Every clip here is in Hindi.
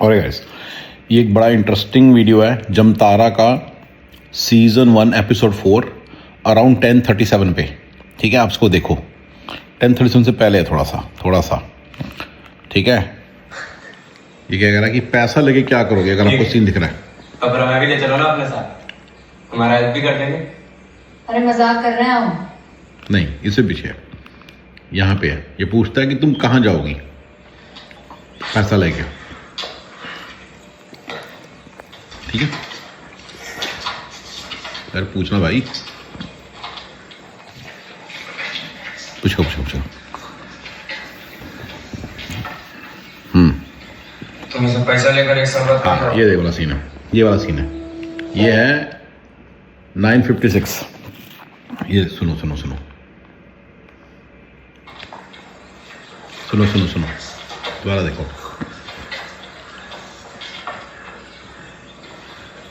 और गाइस ये एक बड़ा इंटरेस्टिंग वीडियो है जमतारा का सीज़न 1 एपिसोड 4 अराउंड 10:37 पे। ठीक है, आप इसको देखो। 10:37 से पहले है थोड़ा सा। ठीक है, ये क्या कह रहा है कि पैसा लेके क्या करोगे अगर आपको सीन दिख रहा है। अब रमा भी ले चलो ना अपने साथ, हमारा हेल्प भी कर देंगे। अरे मजाक कर रहे हैं हम। नहीं, इससे पीछे है, यहाँ पे है। ये पूछता है कि तुम कहाँ जाओगी पैसा लेके। ठीक है, अगर पूछना भाई, पूछो। तुम इसे पैसा लेकर एक साल बाद हाँ, ये वाला सीन है, ये है 9:56। ये सुनो, दोबारा देखो।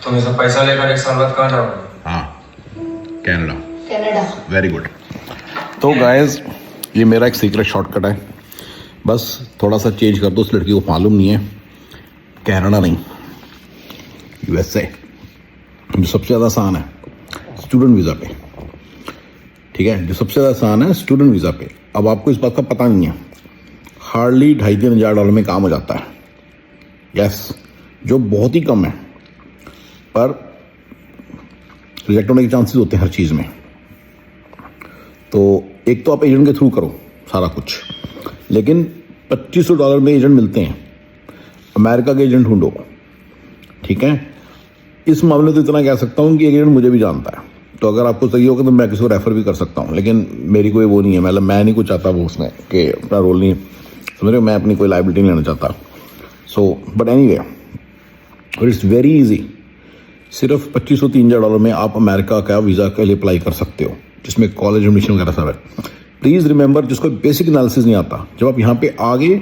तुम इसे पैसा लेकर एक साल बाद कहाँ जाओगे? हाँ, कनाडा। Very good. तो गाइस ये मेरा एक सीक्रेट शॉर्टकट है, बस थोड़ा सा चेंज कर दो। उस लड़की को मालूम नहीं है, कनाडा नहीं USA, जो सबसे ज़्यादा आसान है स्टूडेंट वीज़ा पे। ठीक है, जो सबसे ज़्यादा आसान है स्टूडेंट वीज़ा पे। अब आपको इस बात का पता नहीं है, हार्डली $2,500 में काम हो जाता है। यस, जो बहुत ही कम है, पर रिजेक्ट होने के चांसेस होते हैं हर चीज़ में। तो एक तो आप एजेंट के थ्रू करो सारा कुछ, लेकिन $2,500 में एजेंट मिलते हैं। अमेरिका के एजेंट ढूंढो। ठीक है, इस मामले में तो इतना कह सकता हूँ कि एजेंट मुझे भी जानता है, तो अगर आपको सही होगा तो मैं किसी को रेफर भी कर सकता हूँ। लेकिन मेरी कोई वो नहीं है, मतलब मैं नहीं कुछ चाहता वो उसमें कि अपना रोल नहीं, समझ रहे हो, मैं अपनी कोई लाइबिलिटी नहीं लेना चाहता। So but anyway, it's very easy. सिर्फ $2,500 में आप अमेरिका का वीज़ा के लिए अप्लाई कर सकते हो, जिसमें कॉलेज एडमिशन वगैरह सब है। प्लीज़ रिमेंबर, जिसको बेसिक एनालिसिस नहीं आता, जब आप यहाँ पे आ गए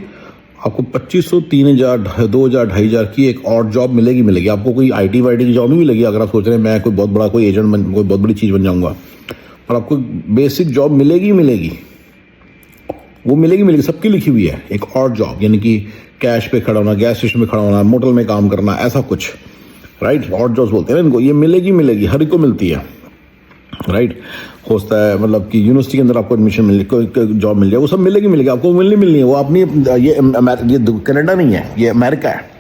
आपको 2,500, 3,000, 2,000, 2,500 की एक और जॉब मिलेगी। आपको कोई IT वाईटी की जॉब नहीं मिलेगी अगर आप सोच रहे हैं मैं कोई बहुत बड़ा कोई एजेंट कोई बहुत बड़ी चीज़ बन जाऊँगा, पर आपको बेसिक जॉब मिलेगी। वो मिलेगी, सबकी लिखी हुई है। एक और जॉब, यानी कि कैश पे खड़ा होना, गैस स्टेशन में खड़ा होना, मोटल में काम करना, ऐसा कुछ, राइट। और जॉब्स बोलते हैं इनको, ये मिलेगी, हर एक को मिलती है, राइट। होता है मतलब कि यूनिवर्सिटी के अंदर आपको एडमिशन मिल, कोई जॉब मिल जाए, वो सब मिलेगी। आपको मिलनी है वो अपनी। ये कनाडा नहीं है, ये अमेरिका है।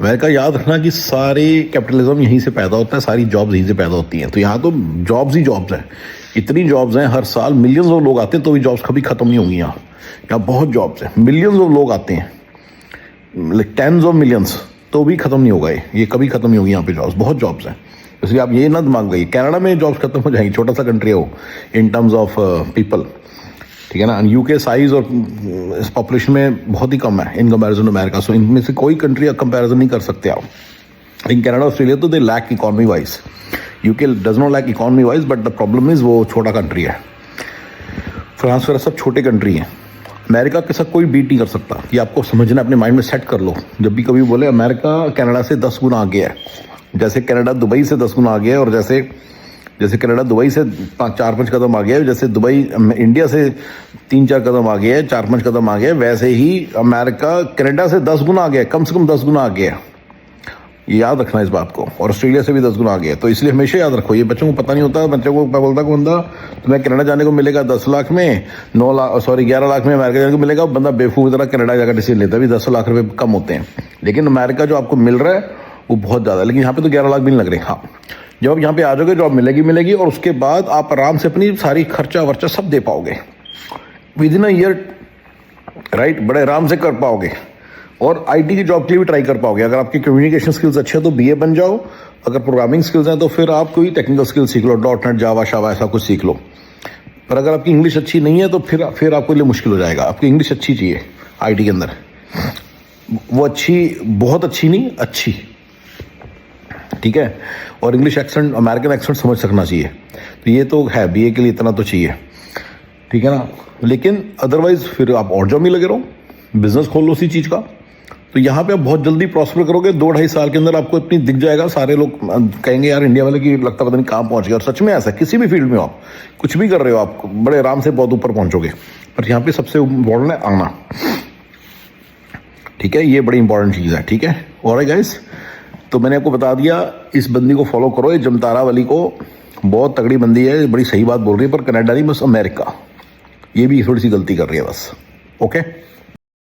अमेरिका, याद रखना कि सारे कैपिटलिज्म यहीं से पैदा होता है, सारी जॉब्स यहीं से पैदा होती हैं। तो यहाँ तो जॉब्स ही जॉब्स हैं, इतनी जॉब्स हैं, हर साल मिलियंस ऑफ लोग आते हैं, तो भी जॉब्स कभी खत्म नहीं होंगी। यहाँ बहुत जॉब्स हैं, मिलियंस ऑफ लोग आते हैं, लाइक टेंस ऑफ मिलियंस, तो भी खत्म नहीं होगा ये कभी खत्म नहीं होगी। यहाँ पे जॉब्स, बहुत जॉब्स हैं, इसलिए आप ये ना दिमाग गई कनाडा में जॉब्स खत्म हो जाएंगी। छोटा सा कंट्री है वो इन टर्म्स ऑफ पीपल, ठीक है ना। UK साइज और इस पॉपुलेशन में बहुत ही कम है इन कंपैरिजन टू अमेरिका। सो इनमें से कोई कंट्री का कंपैरिजन नहीं कर सकते आप। इन कनाडा ऑस्ट्रेलिया तो they lack economy wise, UK does not lack economy wise, but the problem is वो छोटा कंट्री है। फ्रांस वगैरह सब छोटे कंट्री हैं। अमेरिका के साथ कोई बीट नहीं कर सकता, ये आपको समझना, अपने माइंड में सेट कर लो। जब भी कभी बोले अमेरिका कनाडा से 10 गुना आगे है, जैसे कनाडा दुबई से 10 गुना आ गया है, और जैसे कनाडा दुबई से 4-5 कदम आ गया है, जैसे दुबई इंडिया से 3-4 कदम आ गया है, 4-5 कदम आ गया है, वैसे ही अमेरिका कनाडा से 10 गुना आ गया है, कम से कम 10 गुना आ गया है। ये याद रखना इस बात को। और ऑस्ट्रेलिया से भी 10 गुना आ गया है, तो इसलिए हमेशा याद रखो। ये बच्चों को पता नहीं होता, बच्चों को बोलता को बंदा तुम्हें कनाडा जाने को मिलेगा 10 लाख में, 11 लाख में अमेरिका जाने को मिलेगा। बंदा बेवकूफ़ की तरह कनाडा जाकर डिसीजन लेता है, भी 10 लाख रुपये कम होते हैं, लेकिन अमेरिका जो आपको मिल रहा है वो बहुत ज़्यादा है। लेकिन यहाँ पे तो 11 लाख भी नहीं लग रहे। हाँ, जब आप यहाँ पे आ जाओगे जॉब मिलेगी, और उसके बाद आप आराम से अपनी सारी खर्चा वर्चा सब दे पाओगे with in a year, right. बड़े आराम से कर पाओगे, और IT की जॉब के लिए भी ट्राई कर पाओगे। अगर आपकी कम्युनिकेशन स्किल्स अच्छे हैं तो BA बन जाओ, अगर प्रोग्रामिंग स्किल्स हैं तो फिर आप कोई टेक्निकल स्किल्स सीख लो, .NET, जावा ऐसा कुछ सीख लो। पर अगर आपकी इंग्लिश अच्छी नहीं है तो फिर आपके लिए मुश्किल हो जाएगा। आपकी इंग्लिश अच्छी चाहिए IT के अंदर, वो अच्छी, बहुत अच्छी नहीं, अच्छी, ठीक है। और इंग्लिश एक्सेंट, अमेरिकन एक्सेंट समझ सकना चाहिए। तो ये तो है, BA के लिए इतना तो चाहिए, ठीक है ना। लेकिन अदरवाइज फिर आप और जॉब में लगे रहो, बिजनेस खोल लो उसी चीज़ का। तो यहाँ पे आप बहुत जल्दी प्रॉस्पर करोगे। 2-2.5 साल के अंदर आपको इतनी दिख जाएगा, सारे लोग कहेंगे यार इंडिया वाले की लगता पता नहीं कहाँ पहुँच गया। और सच में ऐसा, किसी भी फील्ड में आप कुछ भी कर रहे हो, आप बड़े आराम से बहुत ऊपर पहुँचोगे। पर यहाँ पे सबसे इम्पोर्टेंट है आना, ठीक है, ये बड़ी इंपॉर्टेंट चीज़ है, ठीक है। और गाइस, तो मैंने आपको बता दिया, इस बंदी को फॉलो करो, ये जमतारा वाली को, बहुत तगड़ी बंदी है, बड़ी सही बात बोल रही है, पर कनाडा नहीं, बस अमेरिका, ये भी थोड़ी सी गलती कर रही है बस। ओके।